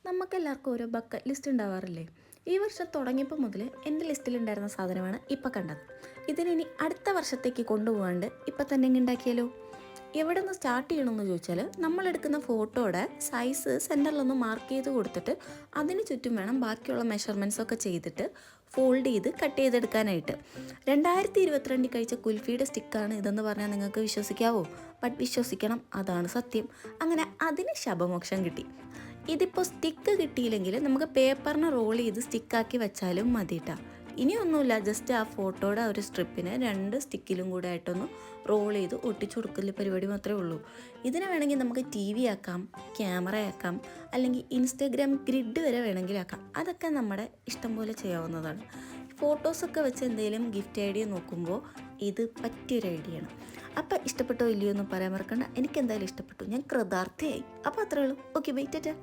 നമുക്കെല്ലാവർക്കും ഓരോ bucket list ഉണ്ടാവാറില്ലേ? ഈ വർഷം തുടങ്ങിയപ്പോൾ മുതൽ എൻ്റെ ലിസ്റ്റിലുണ്ടായിരുന്ന സാധനമാണ് ഇപ്പം കണ്ടത്. ഇതിനി അടുത്ത വർഷത്തേക്ക് കൊണ്ടുപോകാണ്ട് ഇപ്പം തന്നെ ഇങ്ങ് ഉണ്ടാക്കിയാലോ? എവിടെ നിന്ന് സ്റ്റാർട്ട് ചെയ്യണമെന്ന് ചോദിച്ചാൽ, നമ്മളെടുക്കുന്ന ഫോട്ടോയുടെ സൈസ് സെൻറ്ററിലൊന്ന് മാർക്ക് ചെയ്ത് കൊടുത്തിട്ട് അതിന് ചുറ്റും വേണം ബാക്കിയുള്ള മെഷർമെൻറ്റ്സ് ഒക്കെ ചെയ്തിട്ട് ഫോൾഡ് ചെയ്ത് കട്ട് ചെയ്തെടുക്കാനായിട്ട്. 2022 കഴിച്ച കുൽഫിയുടെ സ്റ്റിക്കാണ് ഇതെന്ന് പറഞ്ഞാൽ നിങ്ങൾക്ക് വിശ്വസിക്കാവോ? ബട്ട് വിശ്വസിക്കണം, അതാണ് സത്യം. അങ്ങനെ അതിന് ശപമോക്ഷം കിട്ടി. ഇതിപ്പോൾ സ്റ്റിക്ക് കിട്ടിയില്ലെങ്കിൽ നമുക്ക് പേപ്പറിന് റോൾ ചെയ്ത് സ്റ്റിക്കാക്കി വെച്ചാലും മതി കേട്ടോ. ഇനിയൊന്നുമില്ല, ജസ്റ്റ് ആ ഫോട്ടോയുടെ ഒരു സ്ട്രിപ്പിനെ 2 സ്റ്റിക്കിലും കൂടെ ആയിട്ടൊന്ന് റോൾ ചെയ്ത് ഒട്ടിച്ചു കൊടുക്കൽ പരിപാടി മാത്രമേ ഉള്ളൂ. ഇതിനെ വേണമെങ്കിൽ നമുക്ക് TV ആക്കാം, ക്യാമറ ആക്കാം, അല്ലെങ്കിൽ ഇൻസ്റ്റഗ്രാം ഗ്രിഡ് വരെ വേണമെങ്കിൽ ആക്കാം. അതൊക്കെ നമ്മുടെ ഇഷ്ടം പോലെ ചെയ്യാവുന്നതാണ്. ഫോട്ടോസൊക്കെ വെച്ച് എന്തെങ്കിലും ഗിഫ്റ്റ് ഐഡിയ നോക്കുമ്പോൾ ഇത് പറ്റിയൊരു ഐഡിയ ആണ്. അപ്പോൾ ഇഷ്ടപ്പെട്ടോ ഇല്ലയോ എന്ന് പറയാൻ മറക്കണ്ട. എനിക്കെന്തായാലും ഇഷ്ടപ്പെട്ടു, ഞാൻ കൃതാർത്ഥയായി. അപ്പോൾ അത്രേ ഉള്ളൂ. Okay, wait.